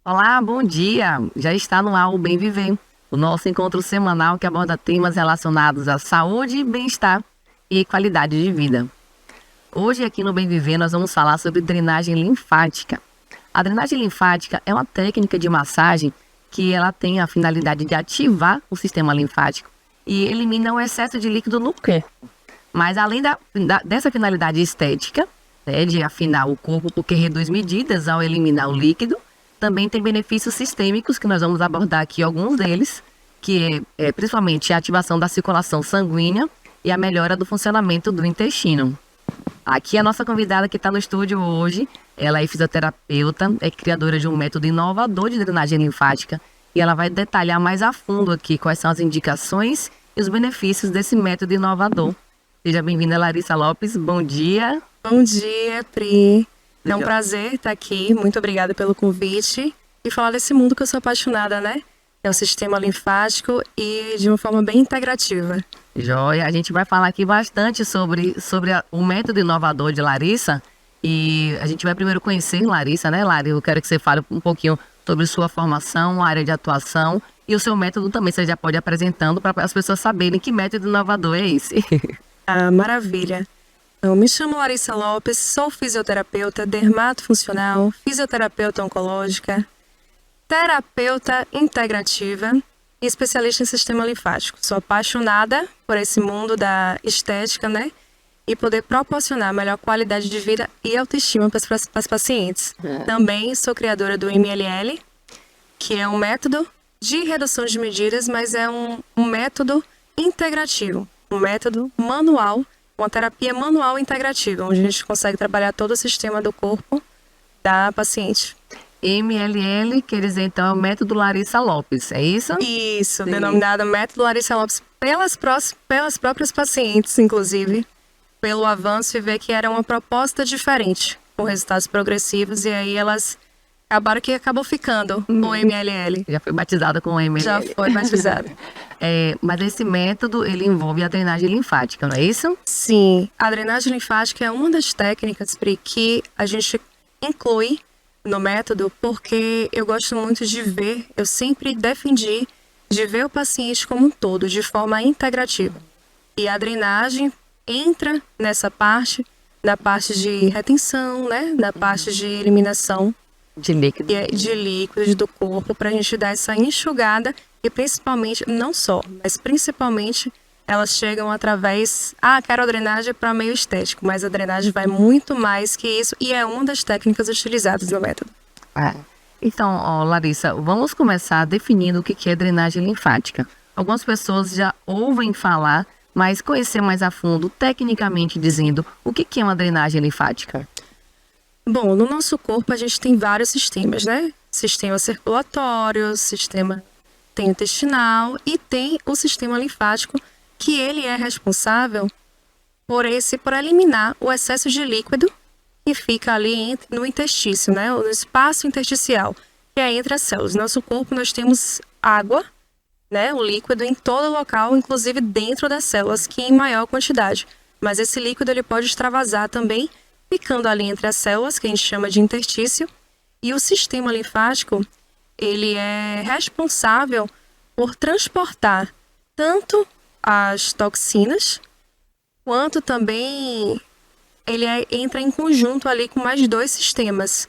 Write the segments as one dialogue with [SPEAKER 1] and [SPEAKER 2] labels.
[SPEAKER 1] Olá, bom dia! Já está no ar o Bem Viver, o nosso encontro semanal que aborda temas relacionados à saúde, bem-estar e qualidade de vida. Hoje aqui no Bem Viver nós vamos falar sobre drenagem linfática. A drenagem linfática é uma técnica de massagem que ela tem a finalidade de ativar o sistema linfático e elimina o excesso de líquido no corpo. Mas além dessa finalidade estética, de afinar o corpo porque reduz medidas ao eliminar o líquido, também tem benefícios sistêmicos, que nós vamos abordar aqui alguns deles, que é principalmente a ativação da circulação sanguínea e a melhora do funcionamento do intestino. Aqui a nossa convidada que está no estúdio hoje, ela é fisioterapeuta, é criadora de um método inovador de drenagem linfática e ela vai detalhar mais a fundo aqui quais são as indicações e os benefícios desse método inovador. Seja bem-vinda, Larissa Lopes. Bom dia.
[SPEAKER 2] Bom dia, Pri. É um prazer estar aqui. Muito obrigada pelo convite e falar desse mundo que eu sou apaixonada, né? É o sistema linfático e de uma forma bem integrativa.
[SPEAKER 1] Joia, a gente vai falar aqui bastante sobre o método inovador de Larissa e a gente vai primeiro conhecer Larissa, né, Lari? Eu quero que você fale um pouquinho sobre sua formação, área de atuação e o seu método também, você já pode ir apresentando para as pessoas saberem que método inovador é esse.
[SPEAKER 2] Ah, maravilha. Eu me chamo Larissa Lopes, sou fisioterapeuta dermatofuncional, fisioterapeuta oncológica, terapeuta integrativa e especialista em sistema linfático. Sou apaixonada por esse mundo da estética, né? E poder proporcionar melhor qualidade de vida e autoestima para as pacientes. Também sou criadora do MLL, que é um método de redução de medidas, mas é um método integrativo, um método manual, uma terapia manual integrativa, onde a gente consegue trabalhar todo o sistema do corpo da paciente.
[SPEAKER 1] MLL, quer dizer, então, é o método Larissa Lopes, é isso?
[SPEAKER 2] Isso,
[SPEAKER 1] Sim.
[SPEAKER 2] Denominado método Larissa Lopes pelas próprias pacientes, inclusive, pelo avanço e ver que era uma proposta diferente, com resultados progressivos, e aí elas acabou ficando com o MLL.
[SPEAKER 1] Já foi batizada com o MLL.
[SPEAKER 2] Já foi batizada.
[SPEAKER 1] Mas esse método, ele envolve a drenagem linfática, não é isso?
[SPEAKER 2] Sim, a drenagem linfática é uma das técnicas, Pri, que a gente inclui no método, porque eu gosto muito de ver, eu sempre defendi de ver o paciente como um todo, de forma integrativa. E a drenagem entra nessa parte, na parte de retenção, né, na parte de eliminação
[SPEAKER 1] de
[SPEAKER 2] líquidos do corpo, para a gente dar essa enxugada e principalmente, não só, mas principalmente elas chegam através, quero a drenagem para meio estético, mas a drenagem vai muito mais que isso e é uma das técnicas utilizadas no método.
[SPEAKER 1] Então, Larissa, vamos começar definindo o que é drenagem linfática. Algumas pessoas já ouvem falar, mas conhecer mais a fundo, tecnicamente dizendo, o que é uma drenagem linfática?
[SPEAKER 2] Bom, no nosso corpo a gente tem vários sistemas, né? Sistema circulatório, sistema intestinal e tem o sistema linfático, que ele é responsável por eliminar o excesso de líquido que fica ali no intestício, né? No espaço intersticial, que é entre as células. No nosso corpo nós temos água, né? O líquido em todo local, inclusive dentro das células, que em maior quantidade. Mas esse líquido ele pode extravasar também, ficando ali entre as células, que a gente chama de interstício, e o sistema linfático, ele é responsável por transportar tanto as toxinas, quanto também ele entra em conjunto ali com mais dois sistemas,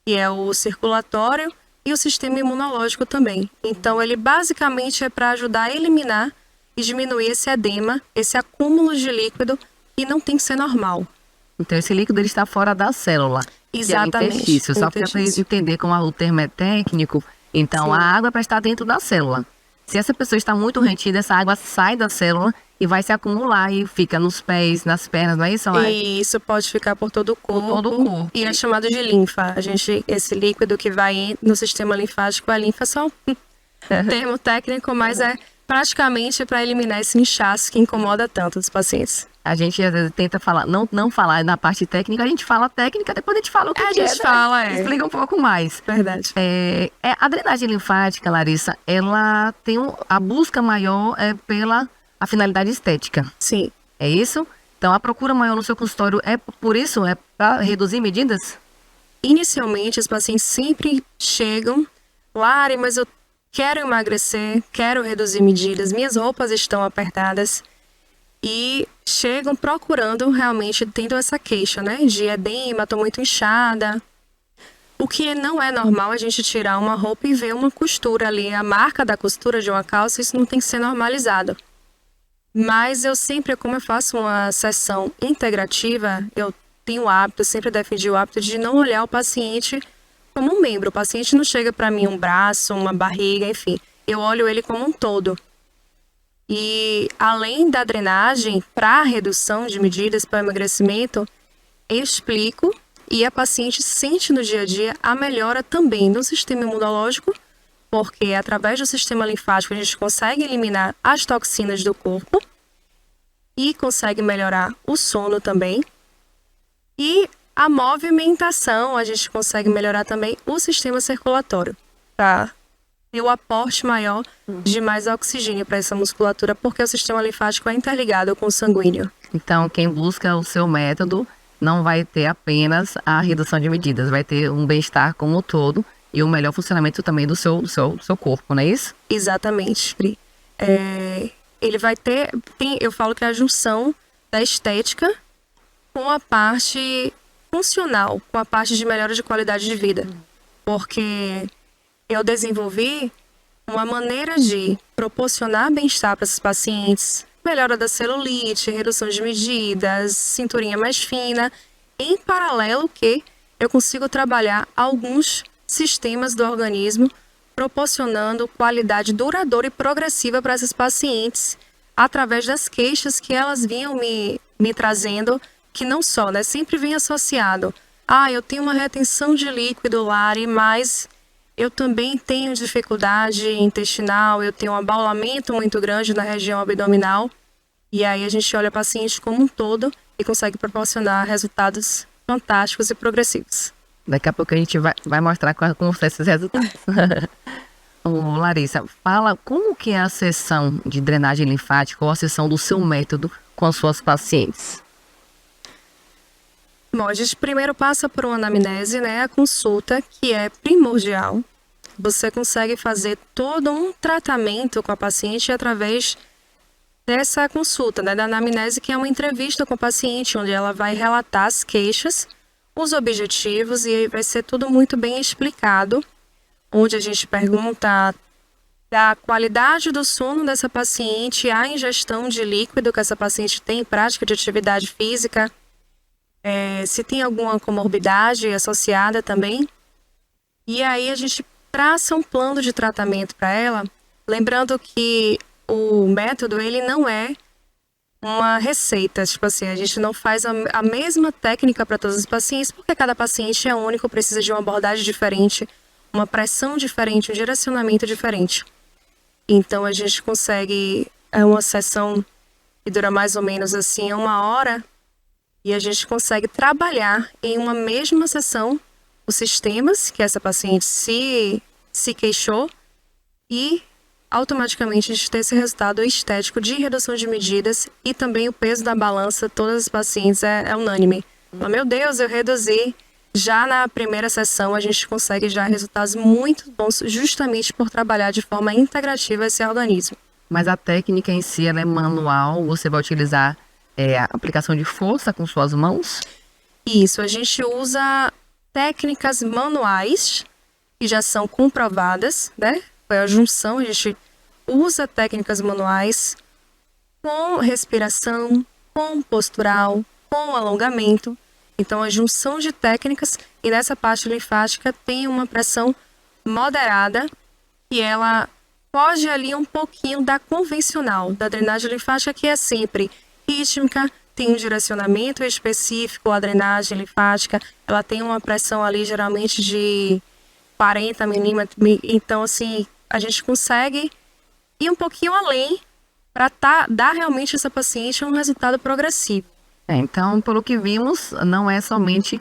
[SPEAKER 2] que é o circulatório e o sistema imunológico também. Então, ele basicamente é para ajudar a eliminar e diminuir esse edema, esse acúmulo de líquido que não tem que ser normal.
[SPEAKER 1] Então, esse líquido ele está fora da célula.
[SPEAKER 2] Exatamente.
[SPEAKER 1] Que é o interstício. Só para entender como o termo é técnico, então
[SPEAKER 2] Sim.
[SPEAKER 1] A água é para estar dentro da célula. Se essa pessoa está muito retida, essa água sai da célula e vai se acumular e fica nos pés, nas pernas, não é isso, Laura?
[SPEAKER 2] Isso pode ficar por todo o corpo.
[SPEAKER 1] Por todo o corpo.
[SPEAKER 2] E é chamado de linfa. Esse líquido que vai no sistema linfático, a linfa é só um termo técnico, mas é praticamente para eliminar esse inchaço que incomoda tanto os pacientes.
[SPEAKER 1] A gente às vezes tenta falar, não falar na parte técnica, a gente fala técnica, depois a gente fala o que
[SPEAKER 2] A gente fala,
[SPEAKER 1] explica um pouco mais.
[SPEAKER 2] Verdade.
[SPEAKER 1] A drenagem linfática, Larissa, ela tem a busca maior pela a finalidade estética.
[SPEAKER 2] Sim.
[SPEAKER 1] É isso? Então, a procura maior no seu consultório é por isso? É para reduzir medidas?
[SPEAKER 2] inicialmente, os pacientes sempre chegam, Lari, mas eu quero emagrecer, quero reduzir medidas, minhas roupas estão apertadas, e chegam procurando realmente, tendo essa queixa, né, de edema, estou muito inchada. O que não é normal a gente tirar uma roupa e ver uma costura ali, a marca da costura de uma calça, isso não tem que ser normalizado. Mas eu sempre, como eu faço uma sessão integrativa, eu tenho o hábito, sempre defendi o hábito de não olhar o paciente como um membro. O paciente não chega para mim um braço, uma barriga, enfim. Eu olho ele como um todo. E além da drenagem, para redução de medidas, para emagrecimento, eu explico e a paciente sente no dia a dia a melhora também no sistema imunológico, porque através do sistema linfático a gente consegue eliminar as toxinas do corpo e consegue melhorar o sono também. E a movimentação, a gente consegue melhorar também o sistema circulatório, tá? E o aporte maior de mais oxigênio para essa musculatura, porque o sistema linfático é interligado com o sanguíneo.
[SPEAKER 1] Então, quem busca o seu método não vai ter apenas a redução de medidas, vai ter um bem-estar como um todo e o melhor funcionamento também do seu corpo, não é isso?
[SPEAKER 2] Exatamente, Pri. Ele vai ter, eu falo que é a junção da estética com a parte funcional, com a parte de melhora de qualidade de vida. Porque eu desenvolvi uma maneira de proporcionar bem-estar para esses pacientes, melhora da celulite, redução de medidas, cinturinha mais fina, em paralelo que eu consigo trabalhar alguns sistemas do organismo, proporcionando qualidade duradoura e progressiva para esses pacientes, através das queixas que elas vinham me trazendo, que não só, né, sempre vem associado. Eu tenho uma retenção de líquido, Lari, mas eu também tenho dificuldade intestinal, eu tenho um abaulamento muito grande na região abdominal. E aí a gente olha o paciente como um todo e consegue proporcionar resultados fantásticos e progressivos.
[SPEAKER 1] Daqui a pouco a gente vai mostrar como são esses resultados. Ô, Larissa, fala como que é a sessão de drenagem linfática ou a sessão do seu método com as suas pacientes?
[SPEAKER 2] Bom, a gente primeiro passa por uma anamnese, né? A consulta, que é primordial. Você consegue fazer todo um tratamento com a paciente através dessa consulta, né? Da anamnese, que é uma entrevista com a paciente, onde ela vai relatar as queixas, os objetivos, e aí vai ser tudo muito bem explicado, onde a gente pergunta da qualidade do sono dessa paciente, a ingestão de líquido que essa paciente tem, prática de atividade física, se tem alguma comorbidade associada também. E aí a gente traça um plano de tratamento para ela, lembrando que o método, ele não é uma receita, tipo assim, a gente não faz a mesma técnica para todos os pacientes, porque cada paciente é único, precisa de uma abordagem diferente, uma pressão diferente, um direcionamento diferente. Então a gente consegue, uma sessão que dura mais ou menos assim 1 hora, e a gente consegue trabalhar em uma mesma sessão os sistemas que essa paciente se queixou, e automaticamente a gente tem esse resultado estético de redução de medidas, e também o peso da balança, todas as pacientes é unânime. Meu Deus, eu reduzi. Já na primeira sessão a gente consegue já resultados muito bons, justamente por trabalhar de forma integrativa esse organismo.
[SPEAKER 1] Mas a técnica em si, ela é manual, você vai utilizar a aplicação de força com suas mãos?
[SPEAKER 2] Isso, a gente usa técnicas manuais, que já são comprovadas, né? Foi a junção, a gente usa técnicas manuais com respiração, com postural, com alongamento. Então, a junção de técnicas, e nessa parte linfática tem uma pressão moderada, que ela foge ali um pouquinho da convencional, da drenagem linfática, que é sempre rítmica, tem um direcionamento específico, a drenagem linfática, ela tem uma pressão ali geralmente de 40 milímetros, então assim, a gente consegue ir um pouquinho além para dar realmente essa paciente um resultado progressivo.
[SPEAKER 1] Então, pelo que vimos, não é somente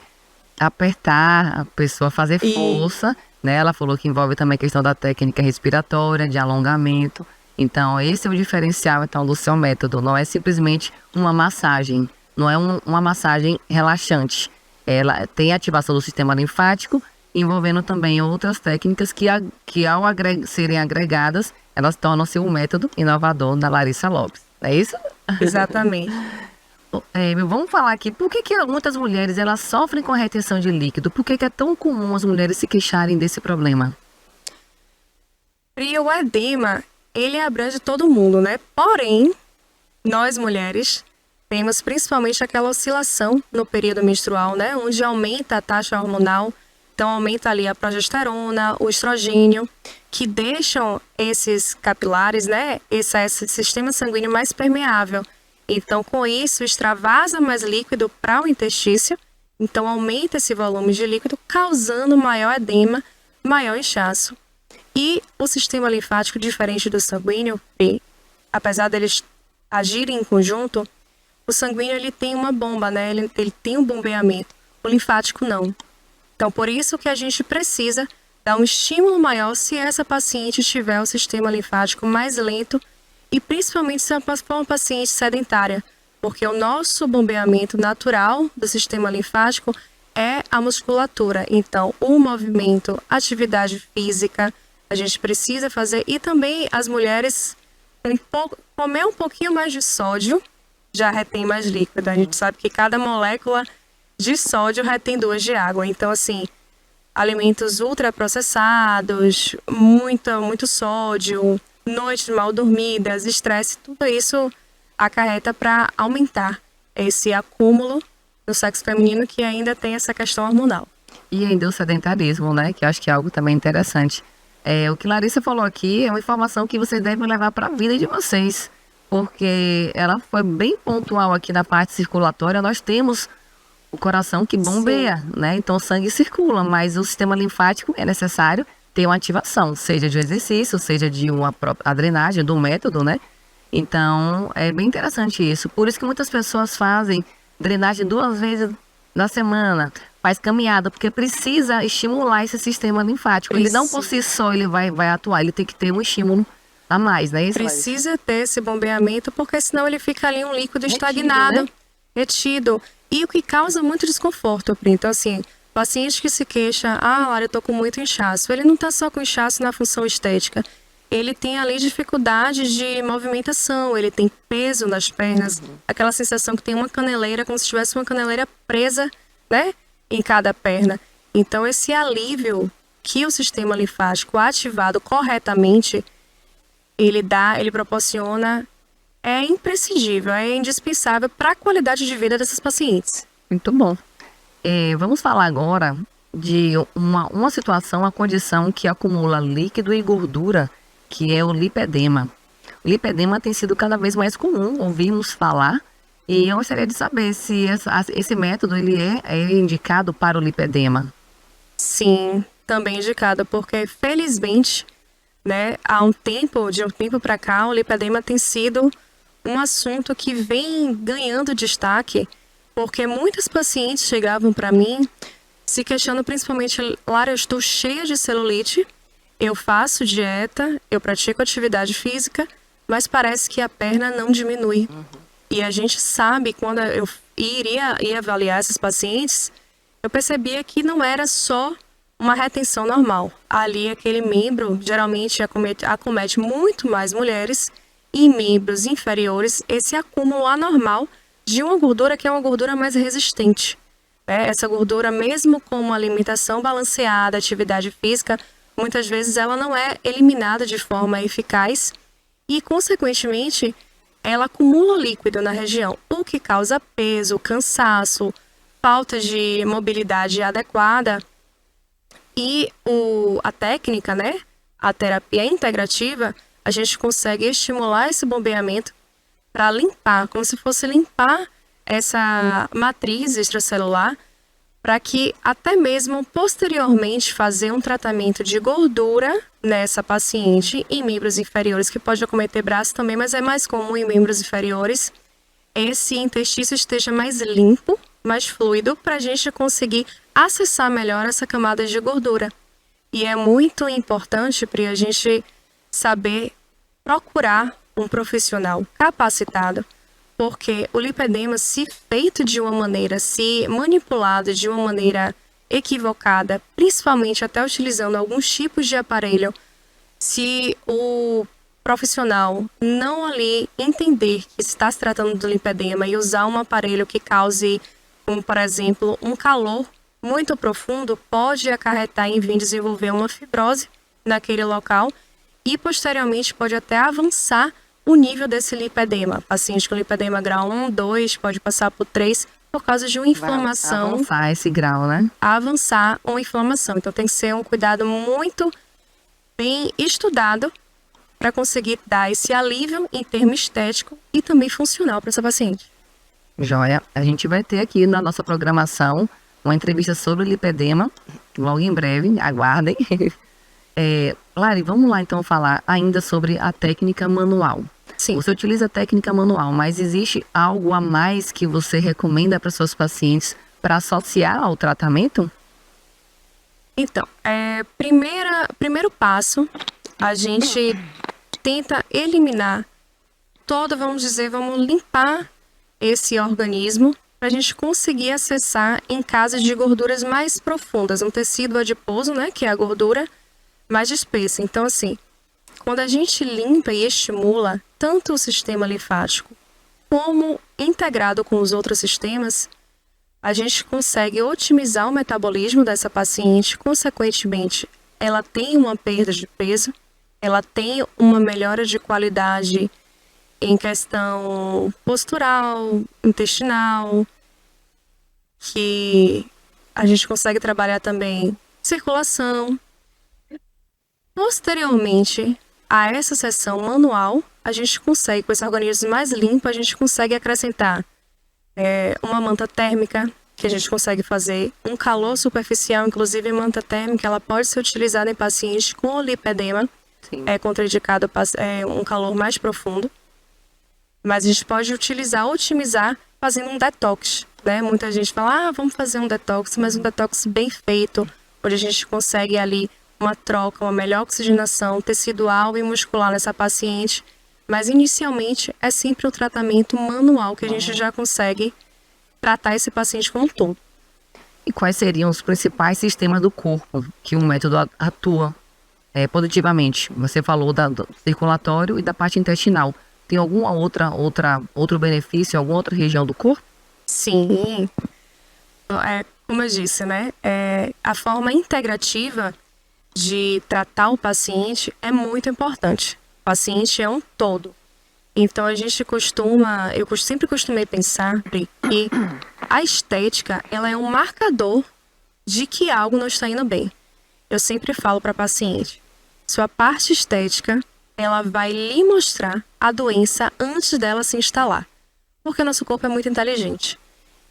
[SPEAKER 1] apertar a pessoa, fazer força, né? Ela falou que envolve também a questão da técnica respiratória, de alongamento. Então, esse é o diferencial então, do seu método. Não é simplesmente uma massagem, não é uma massagem relaxante. ela tem ativação do sistema linfático, envolvendo também outras técnicas que ao serem agregadas, elas tornam-se um método inovador da Larissa Lopes. É isso?
[SPEAKER 2] Exatamente.
[SPEAKER 1] Vamos falar aqui, por que muitas mulheres elas sofrem com a retenção de líquido? Por que é tão comum as mulheres se queixarem desse problema?
[SPEAKER 2] E o edema, ele abrange todo mundo, né? Porém, nós mulheres temos principalmente aquela oscilação no período menstrual, né? Onde aumenta a taxa hormonal, então aumenta ali a progesterona, o estrogênio, que deixam esses capilares, né? Esse sistema sanguíneo mais permeável. Então, com isso, extravasa mais líquido para o intestício, então aumenta esse volume de líquido, causando maior edema, maior inchaço. E o sistema linfático, diferente do sanguíneo, apesar deles agirem em conjunto, o sanguíneo ele tem uma bomba, né? Ele tem um bombeamento. O linfático não. Então, por isso que a gente precisa dar um estímulo maior se essa paciente tiver o sistema linfático mais lento e principalmente se for uma paciente sedentária, porque o nosso bombeamento natural do sistema linfático é a musculatura. Então, o movimento, atividade física, a gente precisa fazer. E também as mulheres comer um pouquinho mais de sódio já retém mais líquido. A gente sabe que cada molécula de sódio retém 2 de água. Então, assim, alimentos ultraprocessados, muito sódio, noites mal dormidas, estresse, tudo isso acarreta para aumentar esse acúmulo no sexo feminino que ainda tem essa questão hormonal.
[SPEAKER 1] E ainda o sedentarismo, né? Que eu acho que é algo também interessante. O que Larissa falou aqui é uma informação que vocês devem levar para a vida de vocês, porque ela foi bem pontual aqui na parte circulatória. Nós temos o coração que bombeia, né? Então o sangue circula, mas o sistema linfático é necessário ter uma ativação, seja de um exercício, seja de a drenagem, do método, né? Então, é bem interessante isso. Por isso que muitas pessoas fazem drenagem 2 vezes na semana, faz caminhada, porque precisa estimular esse sistema linfático. Ele não por si só ele vai atuar, ele tem que ter um estímulo a mais, né?
[SPEAKER 2] Precisa ter esse bombeamento, porque senão ele fica ali um líquido estagnado, né? Retido. E o que causa muito desconforto, Pri. Então, assim, paciente que se queixa, Lara, eu tô com muito inchaço. Ele não tá só com inchaço na função estética. Ele tem ali dificuldade de movimentação, ele tem peso nas pernas, aquela sensação que tem uma caneleira, como se tivesse uma caneleira presa, né, em cada perna. Então, esse alívio que o sistema linfático ativado corretamente, ele proporciona, é imprescindível, é indispensável para a qualidade de vida dessas pacientes.
[SPEAKER 1] Muito bom. Vamos falar agora de uma situação, uma condição que acumula líquido e gordura, que é o lipedema. O lipedema tem sido cada vez mais comum ouvirmos falar, e eu gostaria de saber se esse método ele é indicado para o lipedema.
[SPEAKER 2] Sim, também indicado, porque felizmente, né, de um tempo para cá, o lipedema tem sido um assunto que vem ganhando destaque, porque muitas pacientes chegavam para mim se questionando principalmente, Lara, eu estou cheia de celulite, eu faço dieta, eu pratico atividade física, mas parece que a perna não diminui. E a gente sabe, quando eu ia avaliar esses pacientes, eu percebia que não era só uma retenção normal. Ali, aquele membro geralmente acomete muito mais mulheres, e em membros inferiores, esse acúmulo anormal de uma gordura que é uma gordura mais resistente. Essa gordura, mesmo com uma alimentação balanceada, atividade física, muitas vezes ela não é eliminada de forma eficaz e, consequentemente, ela acumula líquido na região, o que causa peso, cansaço, falta de mobilidade adequada. E a técnica, né, a terapia integrativa, a gente consegue estimular esse bombeamento para limpar, como se fosse limpar essa matriz extracelular, para que até mesmo posteriormente fazer um tratamento de gordura nessa paciente em membros inferiores, que pode acometer braço também, mas é mais comum em membros inferiores, esse intestino esteja mais limpo, mais fluido, para a gente conseguir acessar melhor essa camada de gordura. E é muito importante para a gente saber procurar um profissional capacitado, porque o lipedema, se feito de uma maneira, se manipulado de uma maneira equivocada, principalmente até utilizando alguns tipos de aparelho, se o profissional não ali entender que está se tratando do lipedema e usar um aparelho que cause, como por exemplo, um calor muito profundo, pode acarretar em vir desenvolver uma fibrose naquele local e posteriormente pode até avançar o nível desse lipedema. Paciente com lipedema grau 1, 2, pode passar por 3 por causa de uma inflamação.
[SPEAKER 1] Avançar esse grau, né?
[SPEAKER 2] Avançar uma inflamação. Então tem que ser um cuidado muito bem estudado para conseguir dar esse alívio em termo estético e também funcional para essa paciente.
[SPEAKER 1] Joia, a gente vai ter aqui na nossa programação uma entrevista sobre lipedema, logo em breve, aguardem. Lari, vamos lá então falar ainda sobre a técnica manual.
[SPEAKER 2] Sim.
[SPEAKER 1] Você utiliza a técnica manual, mas existe algo a mais que você recomenda para seus pacientes para associar ao tratamento?
[SPEAKER 2] Então, primeiro passo, a gente tenta eliminar vamos limpar esse organismo para a gente conseguir acessar em casos de gorduras mais profundas, um tecido adiposo, né, que é a gordura mais espessa. Então, assim, quando a gente limpa e estimula tanto o sistema linfático como integrado com os outros sistemas, a gente consegue otimizar o metabolismo dessa paciente, consequentemente, ela tem uma perda de peso, ela tem uma melhora de qualidade em questão postural, intestinal, que a gente consegue trabalhar também circulação. Posteriormente a essa sessão manual, a gente consegue, com esse organismo mais limpo, a gente consegue acrescentar uma manta térmica, que a gente consegue fazer um calor superficial, inclusive a manta térmica, ela pode ser utilizada em pacientes com lipedema.
[SPEAKER 1] Sim.
[SPEAKER 2] É contraindicado um calor mais profundo. Mas a gente pode otimizar fazendo um detox, né? Muita gente fala, vamos fazer um detox, mas um detox bem feito, onde a gente consegue ali uma troca, uma melhor oxigenação tecidual e muscular nessa paciente. Mas inicialmente é sempre o tratamento manual que a gente já consegue tratar esse paciente como um todo.
[SPEAKER 1] E quais seriam os principais sistemas do corpo que o método atua positivamente? Você falou do circulatório e da parte intestinal. Tem alguma outro benefício, alguma outra região do corpo?
[SPEAKER 2] Sim. Como eu disse, né? A forma integrativa de tratar o paciente é muito importante. O paciente é um todo. Então, eu sempre costumei pensar que a estética, ela é um marcador de que algo não está indo bem. Eu sempre falo para a paciente, sua parte estética, ela vai lhe mostrar a doença antes dela se instalar. Porque o nosso corpo é muito inteligente.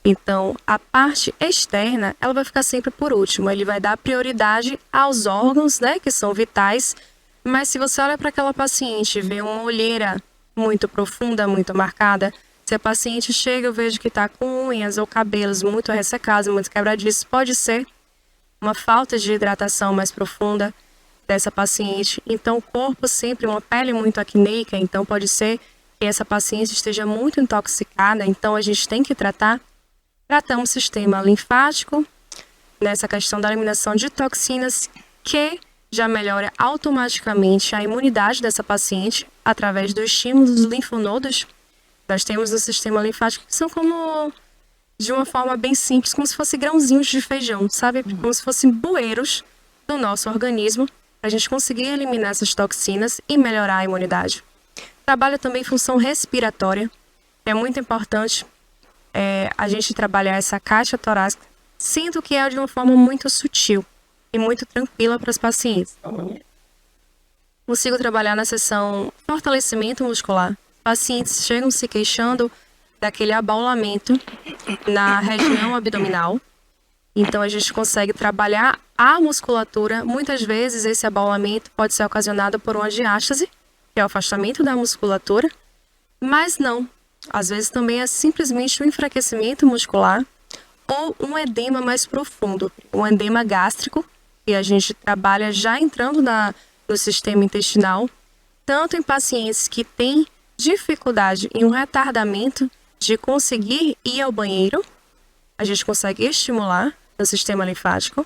[SPEAKER 2] Então, a parte externa, ela vai ficar sempre por último. Ele vai dar prioridade aos órgãos, né, que são vitais. Mas se você olha para aquela paciente e vê uma olheira muito profunda, muito marcada, se a paciente chega, eu vejo que está com unhas ou cabelos muito ressecados, muito quebradiços, pode ser uma falta de hidratação mais profunda dessa paciente. Então, o corpo sempre, uma pele muito acneica, então pode ser que essa paciente esteja muito intoxicada, então a gente tem que tratamos o sistema linfático, nessa questão da eliminação de toxinas, que já melhora automaticamente a imunidade dessa paciente através do estímulo dos linfonodos. Nós temos o sistema linfático que são como, de uma forma bem simples, como se fossem grãozinhos de feijão, sabe? Como se fossem bueiros do nosso organismo, para a gente conseguir eliminar essas toxinas e melhorar a imunidade. Trabalha também função respiratória. É muito importante a gente trabalhar essa caixa torácica, sendo que é de uma forma muito sutil e muito tranquila para os pacientes. Consigo trabalhar na sessão fortalecimento muscular. Pacientes chegam se queixando daquele abaulamento na região abdominal. Então, a gente consegue trabalhar a musculatura. Muitas vezes, esse abaulamento pode ser ocasionado por uma diástase, que é o afastamento da musculatura, mas não. Às vezes, também é simplesmente um enfraquecimento muscular ou um edema mais profundo, um edema gástrico, que a gente trabalha já entrando no sistema intestinal, tanto em pacientes que têm dificuldade em um retardamento de conseguir ir ao banheiro, a gente consegue estimular o sistema linfático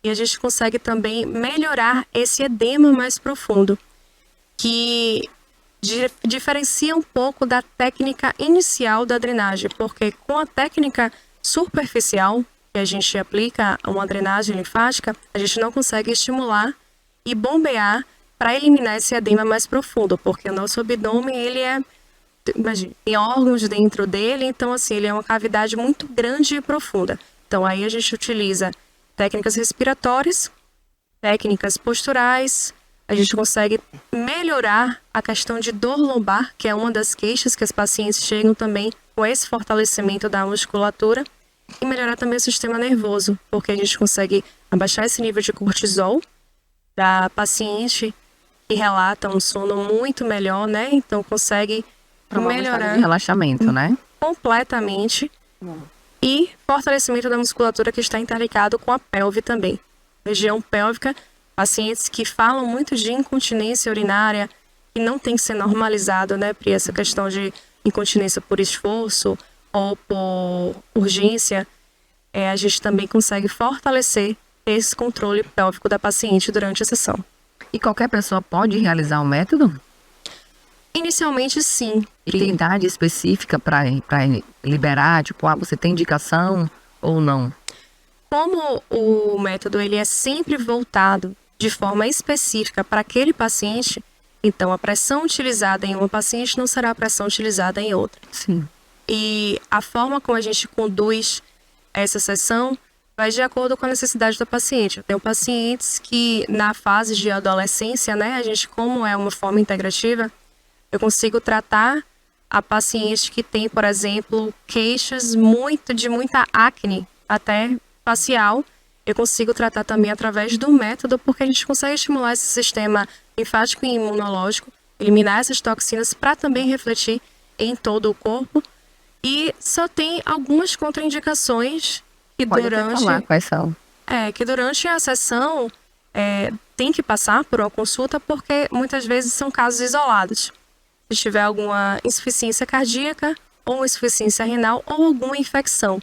[SPEAKER 2] e a gente consegue também melhorar esse edema mais profundo, que diferencia um pouco da técnica inicial da drenagem, porque com a técnica superficial que a gente aplica a uma drenagem linfática, a gente não consegue estimular e bombear para eliminar esse edema mais profundo, porque o nosso abdômen, ele imagina, tem órgãos dentro dele, então assim, ele é uma cavidade muito grande e profunda. Então aí a gente utiliza técnicas respiratórias, técnicas posturais, a gente consegue melhorar a questão de dor lombar, que é uma das queixas que as pacientes chegam também com esse fortalecimento da musculatura, e melhorar também o sistema nervoso, porque a gente consegue abaixar esse nível de cortisol da paciente e relata um sono muito melhor, né? Então consegue melhorar
[SPEAKER 1] de relaxamento, né?
[SPEAKER 2] completamente. E fortalecimento da musculatura que está interligado com a pelve também. Região pélvica, pacientes que falam muito de incontinência urinária, que não tem que ser normalizado, né, Pri? Essa questão de incontinência por esforço ou por urgência, a gente também consegue fortalecer esse controle pélvico da paciente durante a sessão.
[SPEAKER 1] E qualquer pessoa pode realizar o método?
[SPEAKER 2] Inicialmente, sim.
[SPEAKER 1] E tem idade específica para liberar? Tipo, você tem indicação ou não?
[SPEAKER 2] Como o método ele é sempre voltado de forma específica para aquele paciente, então a pressão utilizada em uma paciente não será a pressão utilizada em outra.
[SPEAKER 1] Sim.
[SPEAKER 2] E a forma como a gente conduz essa sessão vai de acordo com a necessidade da paciente. Eu tenho pacientes que na fase de adolescência, né, a gente, como é uma forma integrativa, eu consigo tratar a paciente que tem, por exemplo, queixas de muita acne, até facial. Eu consigo tratar também através do método, porque a gente consegue estimular esse sistema linfático e imunológico, eliminar essas toxinas para também refletir em todo o corpo. E só tem algumas contraindicações que durante...
[SPEAKER 1] falar quais são.
[SPEAKER 2] Que durante a sessão tem que passar por uma consulta, porque muitas vezes são casos isolados. Se tiver alguma insuficiência cardíaca, ou insuficiência renal, ou alguma infecção.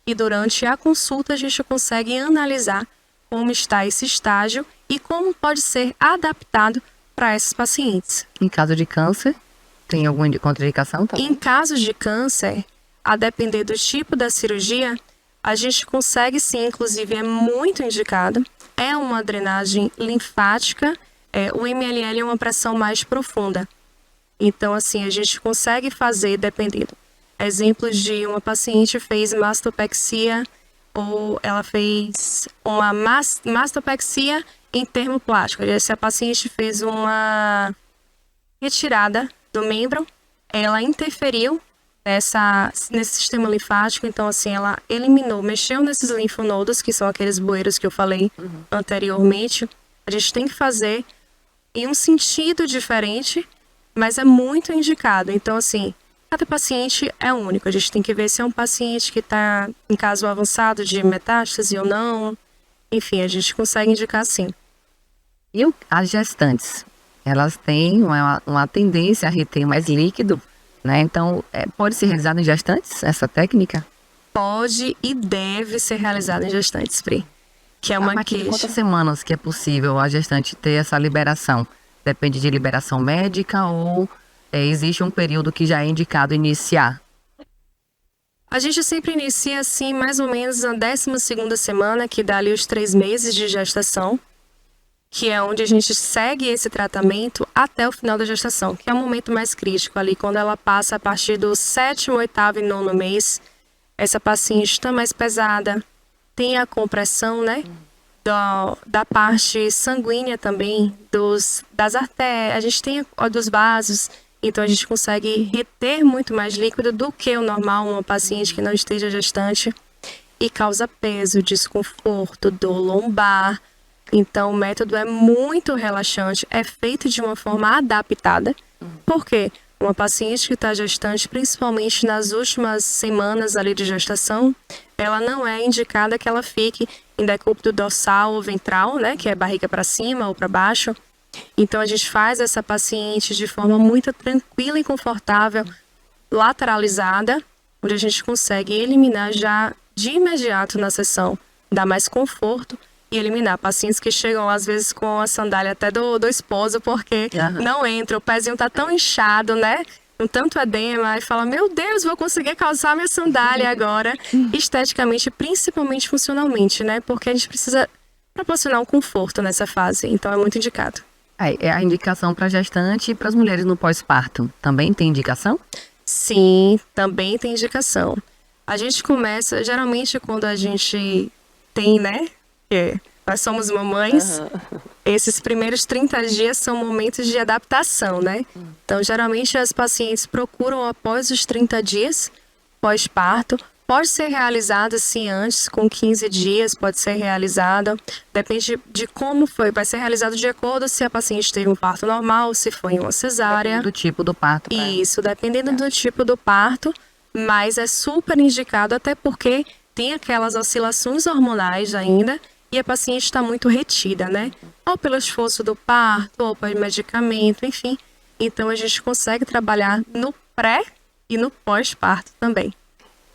[SPEAKER 2] E durante a consulta a gente consegue analisar como está esse estágio e como pode ser adaptado para esses pacientes.
[SPEAKER 1] Em caso de câncer, tem alguma contraindicação também?
[SPEAKER 2] Em casos de câncer, a depender do tipo da cirurgia, a gente consegue sim, inclusive é muito indicado. É uma drenagem linfática, o MLL é uma pressão mais profunda. Então, assim, a gente consegue fazer, dependendo. Exemplos de uma paciente fez mastopexia, ou ela fez uma mastopexia em termoplástico. Se a paciente fez uma retirada do membro, ela interferiu nesse sistema linfático, então assim, ela eliminou, mexeu nesses linfonodos, que são aqueles bueiros que eu falei anteriormente. A gente tem que fazer em um sentido diferente, mas é muito indicado. Então assim, cada paciente é único, a gente tem que ver se é um paciente que está em caso avançado de metástase ou não. Enfim, a gente consegue indicar sim.
[SPEAKER 1] E as gestantes? Elas têm uma tendência a reter mais líquido, né? Então, pode ser realizada em gestantes, essa técnica?
[SPEAKER 2] Pode e deve ser realizada em gestantes, Pri. Que é uma queixa.
[SPEAKER 1] Quantas semanas que é possível a gestante ter essa liberação? Depende de liberação médica ou existe um período que já é indicado iniciar?
[SPEAKER 2] A gente sempre inicia, assim, mais ou menos na 12ª semana, que dá ali os 3 meses de gestação, que é onde a gente segue esse tratamento até o final da gestação, que é o momento mais crítico ali, quando ela passa a partir do 7º, 8º e 9º mês, essa paciente está mais pesada, tem a compressão, né, da parte sanguínea também, das artérias, a gente tem dos vasos, então a gente consegue reter muito mais líquido do que o normal, uma paciente que não esteja gestante, e causa peso, desconforto, dor lombar. Então, o método é muito relaxante, é feito de uma forma adaptada. Por quê? Uma paciente que está gestante, principalmente nas últimas semanas ali de gestação, ela não é indicada que ela fique em decúbito dorsal ou ventral, né, que é barriga para cima ou para baixo. Então, a gente faz essa paciente de forma muito tranquila e confortável lateralizada, onde a gente consegue eliminar já de imediato na sessão, dar mais conforto e eliminar pacientes que chegam às vezes com a sandália até do esposo, porque não entra, o pezinho tá tão inchado, né? Com tanto edema, e fala, meu Deus, vou conseguir calçar minha sandália agora, esteticamente, principalmente funcionalmente, né? Porque a gente precisa proporcionar um conforto nessa fase, então é muito indicado.
[SPEAKER 1] É a indicação para gestante e para as mulheres no pós-parto. Também tem indicação?
[SPEAKER 2] Sim, também tem indicação. A gente começa, geralmente, quando a gente tem, né? Nós somos mamães, esses primeiros 30 dias são momentos de adaptação, né? Então, geralmente, as pacientes procuram após os 30 dias, pós-parto. Pode ser realizada, sim, antes, com 15 dias, pode ser realizada. Depende de como foi. Vai ser realizado de acordo se a paciente teve um parto normal, se foi uma cesárea.
[SPEAKER 1] Do tipo do parto.
[SPEAKER 2] Isso, dependendo do tipo do parto, mas é super indicado, até porque tem aquelas oscilações hormonais ainda, e a paciente está muito retida, né? Ou pelo esforço do parto, ou pelo medicamento, enfim. Então, a gente consegue trabalhar no pré e no pós-parto também.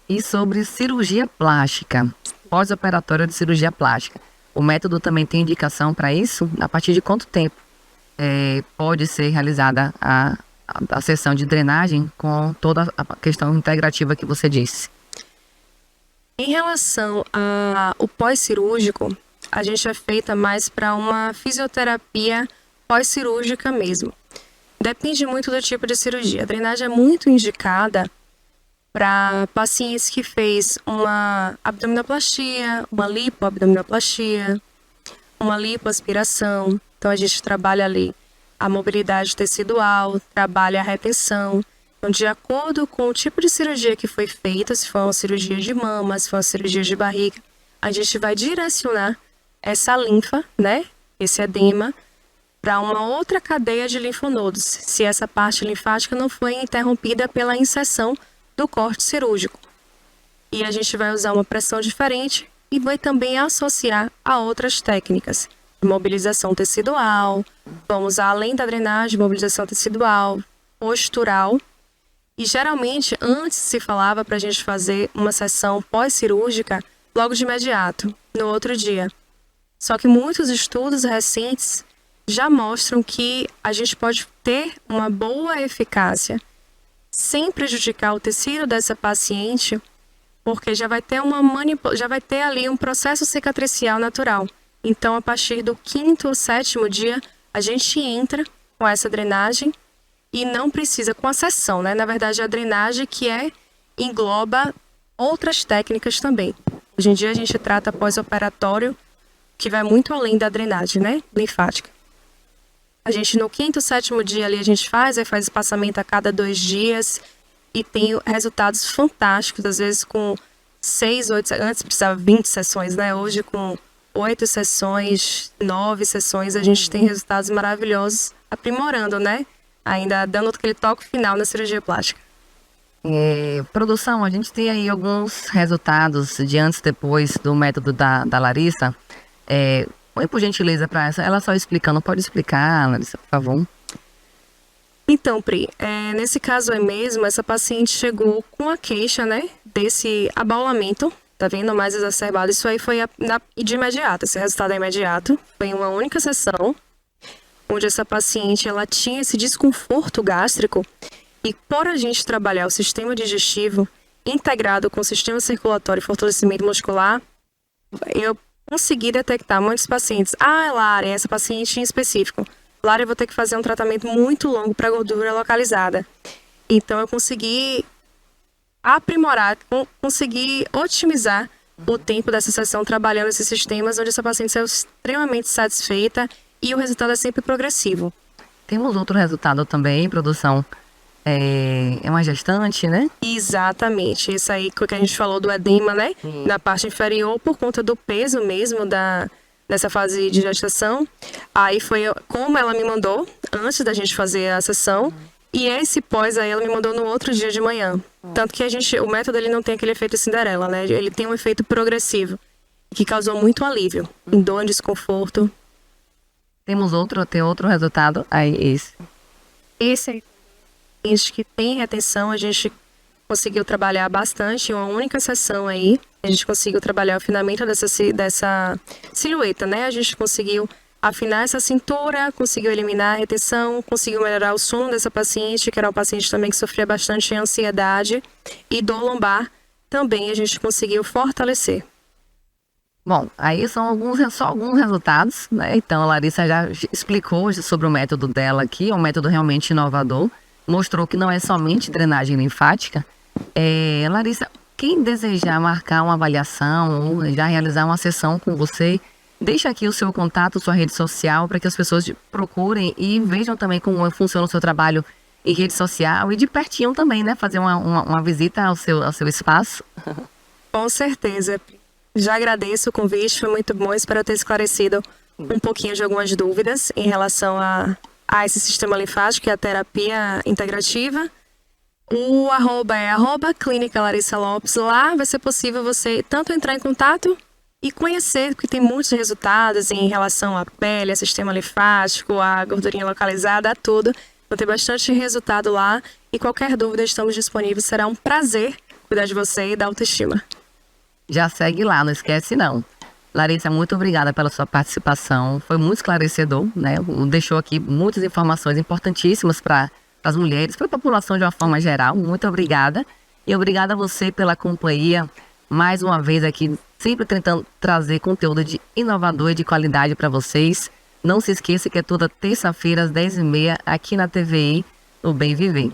[SPEAKER 1] E sobre cirurgia plástica, pós-operatória de cirurgia plástica. O método também tem indicação para isso? A partir de quanto tempo pode ser realizada a sessão de drenagem com toda a questão integrativa que você disse?
[SPEAKER 2] Em relação ao pós-cirúrgico, a gente é feita mais para uma fisioterapia pós-cirúrgica mesmo. Depende muito do tipo de cirurgia. A drenagem é muito indicada para pacientes que fez uma abdominoplastia, uma lipoabdominoplastia, uma lipoaspiração. Então, a gente trabalha ali a mobilidade tecidual, trabalha a retenção. Então, de acordo com o tipo de cirurgia que foi feita, se for uma cirurgia de mama, se for uma cirurgia de barriga, a gente vai direcionar essa linfa, né, esse edema, para uma outra cadeia de linfonodos, se essa parte linfática não foi interrompida pela inserção do corte cirúrgico. E a gente vai usar uma pressão diferente e vai também associar a outras técnicas. Mobilização tecidual, vamos usar além da drenagem, mobilização tecidual, postural. E geralmente, antes se falava para a gente fazer uma sessão pós-cirúrgica logo de imediato, no outro dia. Só que muitos estudos recentes já mostram que a gente pode ter uma boa eficácia sem prejudicar o tecido dessa paciente, porque já vai ter ali um processo cicatricial natural. Então, a partir do 5º ou 7º dia, a gente entra com essa drenagem e não precisa com a sessão, né? Na verdade, a drenagem engloba outras técnicas também. Hoje em dia, a gente trata pós-operatório, que vai muito além da drenagem, né? Linfática. A gente, no 5º, 7º dia ali, a gente faz espaçamento a cada 2 dias e tem resultados fantásticos, às vezes com 6, 8, antes precisava 20 sessões, né? Hoje, com 8 sessões, 9 sessões, a gente tem resultados maravilhosos, aprimorando, né? Ainda dando aquele toque final na cirurgia plástica.
[SPEAKER 1] Produção, a gente tem aí alguns resultados de antes e depois do método da Larissa. Põe por gentileza para ela só explicando. Pode explicar, Larissa, por favor?
[SPEAKER 2] Então, Pri, nesse caso mesmo, essa paciente chegou com a queixa, né, desse abaulamento, tá vendo, mais exacerbado. Isso aí foi de imediato, esse resultado é imediato. Foi em uma única sessão, onde essa paciente, ela tinha esse desconforto gástrico, e por a gente trabalhar o sistema digestivo integrado com o sistema circulatório e fortalecimento muscular, eu consegui detectar muitos pacientes. Lara, essa paciente em específico. Lara, eu vou ter que fazer um tratamento muito longo para gordura localizada. Então, eu consegui aprimorar, consegui otimizar o tempo dessa sessão trabalhando esses sistemas, onde essa paciente saiu extremamente satisfeita e o resultado é sempre progressivo.
[SPEAKER 1] Temos outro resultado também, produção. É uma gestante, né?
[SPEAKER 2] Exatamente. Isso aí que a gente falou do edema, né? Na parte inferior, por conta do peso mesmo nessa fase de gestação. Aí foi como ela me mandou, antes da gente fazer a sessão. E esse pós aí ela me mandou no outro dia de manhã. Tanto que o método ele não tem aquele efeito Cinderela, né? Ele tem um efeito progressivo, que causou muito alívio, em dor, desconforto.
[SPEAKER 1] Tem outro resultado aí, esse.
[SPEAKER 2] Esse aí, que tem retenção, a gente conseguiu trabalhar bastante em uma única sessão aí. A gente conseguiu trabalhar o afinamento dessa silhueta, né? A gente conseguiu afinar essa cintura, conseguiu eliminar a retenção, conseguiu melhorar o sono dessa paciente, que era uma paciente também que sofria bastante de ansiedade, e dor lombar também a gente conseguiu fortalecer.
[SPEAKER 1] Bom, aí são só alguns resultados, né? Então, a Larissa já explicou sobre o método dela aqui, é um método realmente inovador, mostrou que não é somente drenagem linfática. Larissa, quem desejar marcar uma avaliação ou já realizar uma sessão com você, deixa aqui o seu contato, sua rede social, para que as pessoas procurem e vejam também como funciona o seu trabalho em rede social e de pertinho também, né? Fazer uma visita ao seu espaço.
[SPEAKER 2] Com certeza. Já agradeço o convite, foi muito bom, espero ter esclarecido um pouquinho de algumas dúvidas em relação a esse sistema linfático e a terapia integrativa. O @ é @Clínica Larissa Lopes. Lá vai ser possível você tanto entrar em contato e conhecer, porque tem muitos resultados em relação à pele, ao sistema linfático, à gordurinha localizada, a tudo. Vou ter bastante resultado lá e qualquer dúvida estamos disponíveis. Será um prazer cuidar de você e da autoestima.
[SPEAKER 1] Já segue lá, não esquece não. Larissa, muito obrigada pela sua participação, foi muito esclarecedor, né? Deixou aqui muitas informações importantíssimas para as mulheres, para a população de uma forma geral. Muito obrigada. E obrigada a você pela companhia, mais uma vez aqui, sempre tentando trazer conteúdo inovador e de qualidade para vocês. Não se esqueça que é toda terça-feira às 10h30 aqui na TVI, no Bem Viver.